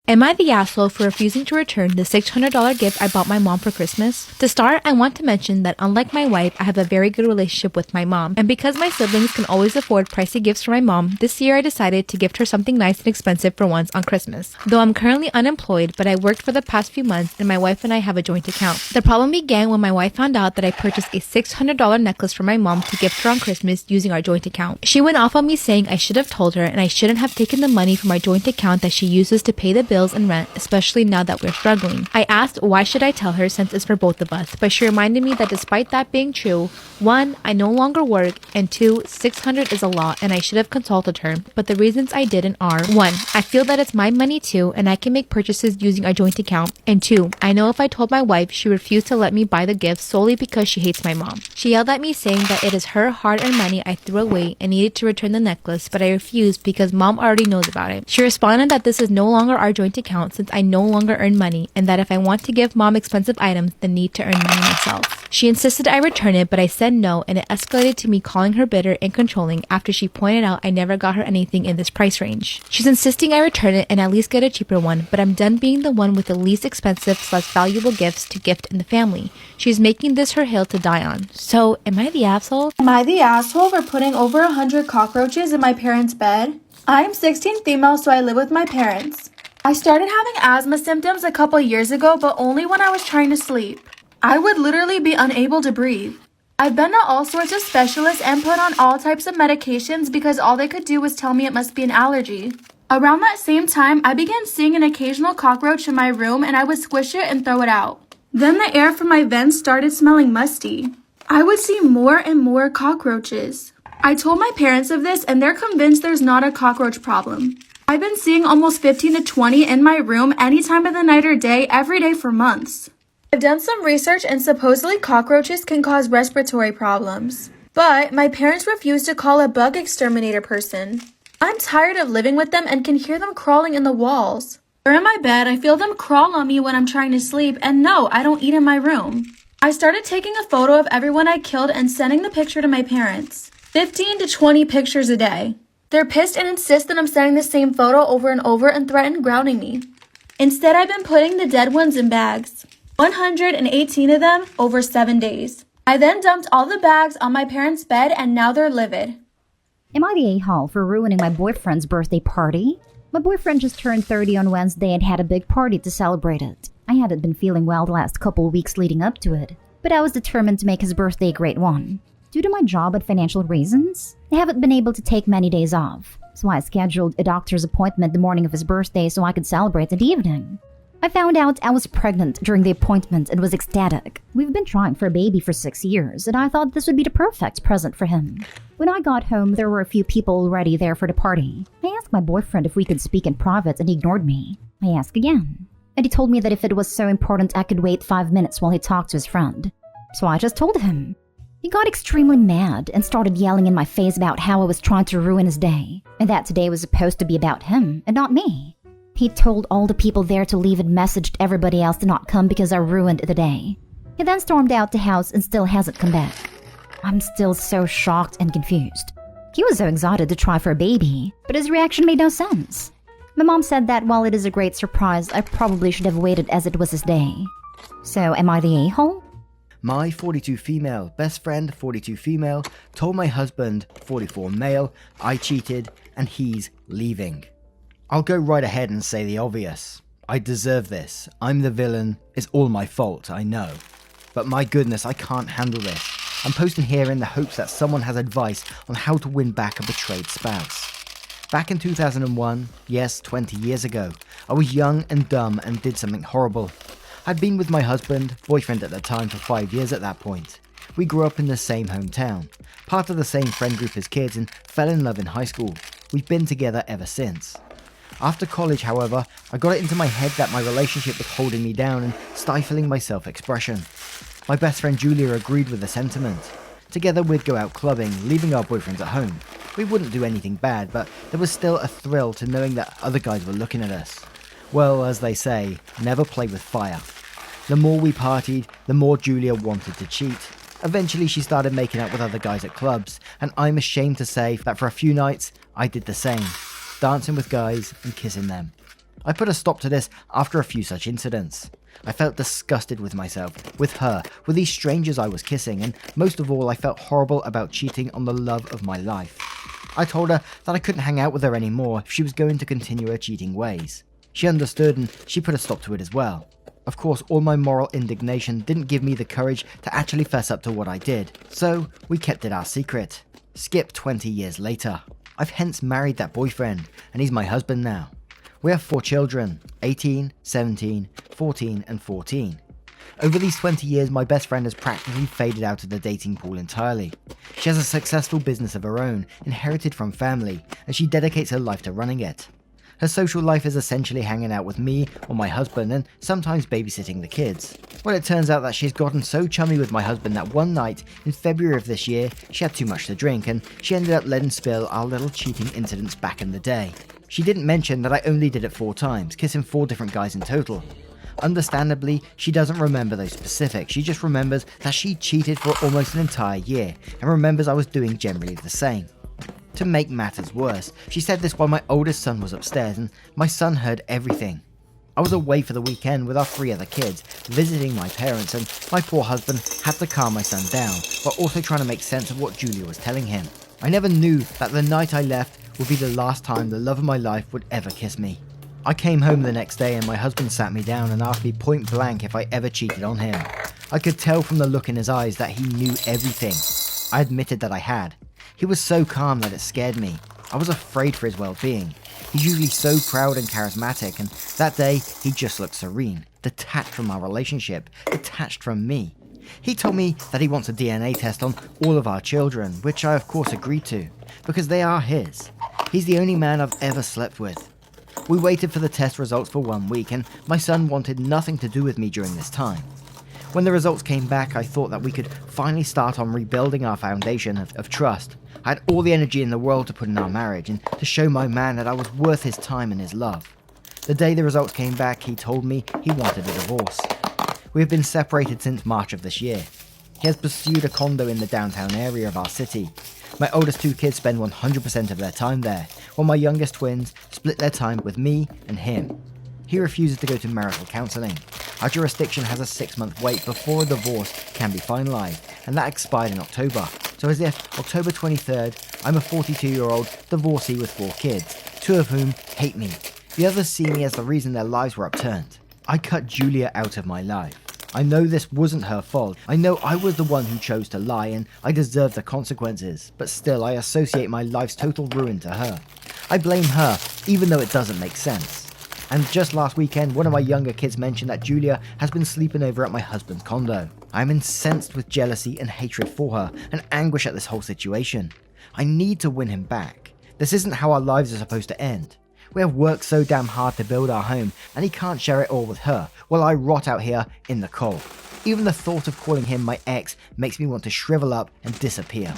Am I the asshole for refusing to return the $600 gift I bought my mom for Christmas? To start, I want to mention that unlike my wife, I have a very good relationship with my mom. And because my siblings can always afford pricey gifts for my mom, this year I decided to gift her something nice and expensive for once on Christmas. Though I'm currently unemployed, but I worked for the past few months and my wife and I have a joint account. The problem began when my wife found out that I purchased a $600 necklace for my mom to gift her on Christmas using our joint account. She went off on me saying I should have told her and I shouldn't have taken the money from our joint account that she uses to pay the bills and rent, especially now that we're struggling. I asked why should I tell her since it's for both of us, but she reminded me that despite that being true, 1, I no longer work, and 2, $600 is a lot and I should have consulted her, but the reasons I didn't are 1, I feel that it's my money too and I can make purchases using our joint account, and 2, I know if I told my wife, she refused to let me buy the gift solely because she hates my mom. She yelled at me saying that it is her hard-earned money I threw away and needed to return the necklace, but I refused because mom already knows about it. She responded that this is no longer our joint account since I no longer earn money and that if I want to give mom expensive items, then need to earn money myself. She insisted I return it, but I said no, and it escalated to me calling her bitter and controlling after she pointed out I never got her anything in this price range. She's insisting I return it and at least get a cheaper one, but I'm done being the one with the least expensive / valuable gifts to gift in the family. She's making this her hill to die on. So, am I the asshole? Am I the asshole for putting over 100 cockroaches in my parents' bed? I'm 16 female, so I live with my parents. I started having asthma symptoms a couple years ago, but only when I was trying to sleep. I would literally be unable to breathe. I've been to all sorts of specialists and put on all types of medications because all they could do was tell me it must be an allergy. Around that same time, I began seeing an occasional cockroach in my room and I would squish it and throw it out. Then the air from my vents started smelling musty. I would see more and more cockroaches. I told my parents of this and they're convinced there's not a cockroach problem. I've been seeing almost 15 to 20 in my room any time of the night or day, every day for months. I've done some research and supposedly cockroaches can cause respiratory problems. But my parents refuse to call a bug exterminator person. I'm tired of living with them and can hear them crawling in the walls. They're in my bed, I feel them crawl on me when I'm trying to sleep, and no, I don't eat in my room. I started taking a photo of everyone I killed and sending the picture to my parents. 15 to 20 pictures a day. They're pissed and insist that I'm sending the same photo over and over and threaten grounding me. Instead, I've been putting the dead ones in bags. 118 of them over 7 days. I then dumped all the bags on my parents' bed and now they're livid. Am I the a-hole for ruining my boyfriend's birthday party? My boyfriend just turned 30 on Wednesday and had a big party to celebrate it. I hadn't been feeling well the last couple weeks leading up to it, but I was determined to make his birthday a great one. Due to my job and financial reasons, I haven't been able to take many days off, so I scheduled a doctor's appointment the morning of his birthday so I could celebrate in the evening. I found out I was pregnant during the appointment and was ecstatic. We've been trying for a baby for 6 years, and I thought this would be the perfect present for him. When I got home, there were a few people already there for the party. I asked my boyfriend if we could speak in private, and he ignored me. I asked again, and he told me that if it was so important, I could wait 5 minutes while he talked to his friend. So I just told him. He got extremely mad and started yelling in my face about how I was trying to ruin his day, and that today was supposed to be about him and not me. He told all the people there to leave and messaged everybody else to not come because I ruined the day. He then stormed out the house and still hasn't come back. I'm still so shocked and confused. He was so excited to try for a baby, but his reaction made no sense. My mom said that while it is a great surprise, I probably should have waited as it was his day. So am I the a-hole? My 42 female best friend, 42 female, told my husband, 44 male, I cheated and he's leaving. I'll go right ahead and say the obvious. I deserve this. I'm the villain. It's all my fault, I know. But my goodness, I can't handle this. I'm posting here in the hopes that someone has advice on how to win back a betrayed spouse. Back in 2001, yes, 20 years ago, I was young and dumb and did something horrible. I'd been with my husband, boyfriend at the time, for 5 years at that point. We grew up in the same hometown, part of the same friend group as kids, and fell in love in high school. We've been together ever since. After college, however, I got it into my head that my relationship was holding me down and stifling my self-expression. My best friend Julia agreed with the sentiment. Together we'd go out clubbing, leaving our boyfriends at home. We wouldn't do anything bad, but there was still a thrill to knowing that other guys were looking at us. Well, as they say, never play with fire. The more we partied, the more Julia wanted to cheat. Eventually she started making out with other guys at clubs, and I'm ashamed to say that for a few nights, I did the same. Dancing with guys and kissing them. I put a stop to this after a few such incidents. I felt disgusted with myself, with her, with these strangers I was kissing, and most of all I felt horrible about cheating on the love of my life. I told her that I couldn't hang out with her anymore if she was going to continue her cheating ways. She understood and she put a stop to it as well. Of course, all my moral indignation didn't give me the courage to actually fess up to what I did, so we kept it our secret. Skip 20 years later. I've hence married that boyfriend, and he's my husband now. We have 4 children, 18, 17, 14 and 14. Over these 20 years, my best friend has practically faded out of the dating pool entirely. She has a successful business of her own, inherited from family, and she dedicates her life to running it. Her social life is essentially hanging out with me or my husband and sometimes babysitting the kids. Well, it turns out that she's gotten so chummy with my husband that one night in February of this year, she had too much to drink and she ended up letting spill our little cheating incidents back in the day. She didn't mention that I only did it 4 times, kissing 4 different guys in total. Understandably, she doesn't remember those specifics, she just remembers that she cheated for almost an entire year and remembers I was doing generally the same. To make matters worse, she said this while my oldest son was upstairs and my son heard everything. I was away for the weekend with our 3 other kids, visiting my parents, and my poor husband had to calm my son down, while also trying to make sense of what Julia was telling him. I never knew that the night I left would be the last time the love of my life would ever kiss me. I came home the next day and my husband sat me down and asked me point blank if I ever cheated on him. I could tell from the look in his eyes that he knew everything. I admitted that I had. He was so calm that it scared me. I was afraid for his well-being. He's usually so proud and charismatic, and that day he just looked serene, detached from our relationship, detached from me. He told me that he wants a DNA test on all of our children, which I of course agreed to, because they are his. He's the only man I've ever slept with. We waited for the test results for 1 week, and my son wanted nothing to do with me during this time. When the results came back, I thought that we could finally start on rebuilding our foundation of trust. I had all the energy in the world to put in our marriage and to show my man that I was worth his time and his love. The day the results came back, he told me he wanted a divorce. We have been separated since March of this year. He has pursued a condo in the downtown area of our city. My oldest 2 kids spend 100% of their time there, while my youngest twins split their time with me and him. He refuses to go to marital counselling. Our jurisdiction has a 6-month wait before a divorce can be finalised, and that expired in October. So as if October 23rd, I'm a 42-year-old divorcee with 4 kids, 2 of whom hate me. The others see me as the reason their lives were upturned. I cut Julia out of my life. I know this wasn't her fault. I know I was the one who chose to lie and I deserve the consequences, but still I associate my life's total ruin to her. I blame her, even though it doesn't make sense. And just last weekend, one of my younger kids mentioned that Julia has been sleeping over at my husband's condo. I am incensed with jealousy and hatred for her, and anguish at this whole situation. I need to win him back. This isn't how our lives are supposed to end. We have worked so damn hard to build our home, and he can't share it all with her, while I rot out here in the cold. Even the thought of calling him my ex makes me want to shrivel up and disappear.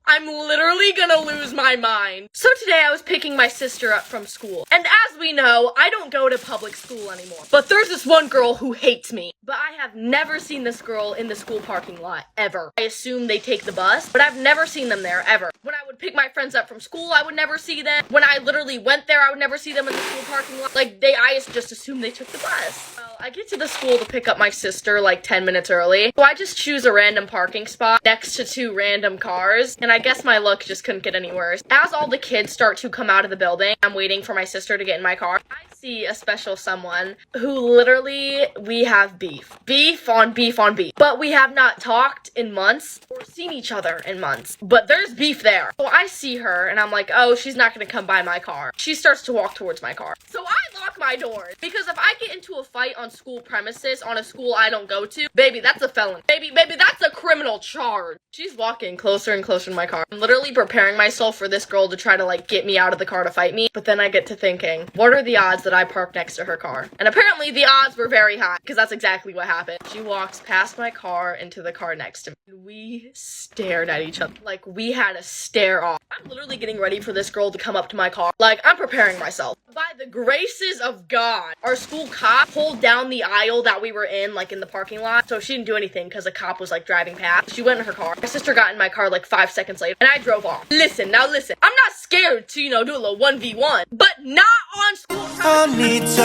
I'm literally gonna lose my mind. So today I was picking my sister up from school. And as we know, I don't go to public school anymore. But there's this one girl who hates me. But I have never seen this girl in the school parking lot, ever. I assume they take the bus, but I've never seen them there, ever. When I would pick my friends up from school, I would never see them. When I literally went there, I would never see them in the school parking lot. I just assumed they took the bus. Well, I get to the school to pick up my sister like 10 minutes early. So I just choose a random parking spot next to 2 random cars. And I guess my luck just couldn't get any worse. As all the kids start to come out of the building, I'm waiting for my sister to get in my car. I see a special someone who literally, we have beef. Beef on beef on beef. But we have not talked in months or seen each other in months. But there's beef there. So I see her and I'm like, oh, she's not gonna come by my car. She starts to walk towards my car. So I lock my doors because if I get into a fight on school premises on a school I don't go to, baby, that's a felony. Baby, that's a criminal charge. She's walking closer and closer to my car. I'm literally preparing myself for this girl to try to get me out of the car to fight me. But then I get to thinking, what are the odds that I park next to her car? And apparently the odds were very high because that's exactly what happened. She walks past my car into the car next to me. We stared at each other like we had a stare off. I'm I'm literally getting ready for this girl to come up to my car. Like, I'm preparing myself. By the graces of God, our school cop pulled down the aisle that we were in, like in the parking lot. So she didn't do anything because a cop was like driving past. She went in her car. My sister got in my car like 5 seconds later and I drove off. Listen. I'm not scared to, do a little 1v1, but not on school premises.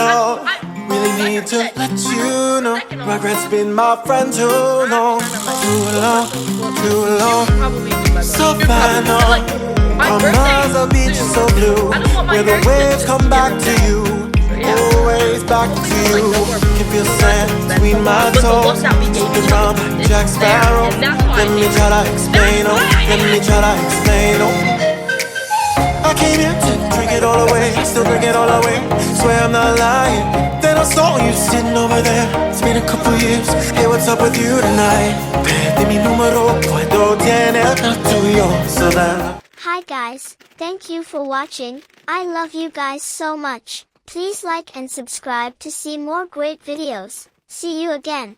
Really need to let you know. Regrets been my friend too long. Too long. So final. Miles of beach so blue, where the waves come back to you, always back to you. Can feel sand between my toes, slipping around like Jack Sparrow. Let me try to explain, I came here to drink it all away, still drink it all away. Swear I'm not lying. Then I saw you sitting over there. It's been a couple years. Hey, what's up with you tonight? Perdí mi número, puedo tener el tuyo. So then. Hi guys, thank you for watching. I love you guys so much. Please like and subscribe to see more great videos. See you again.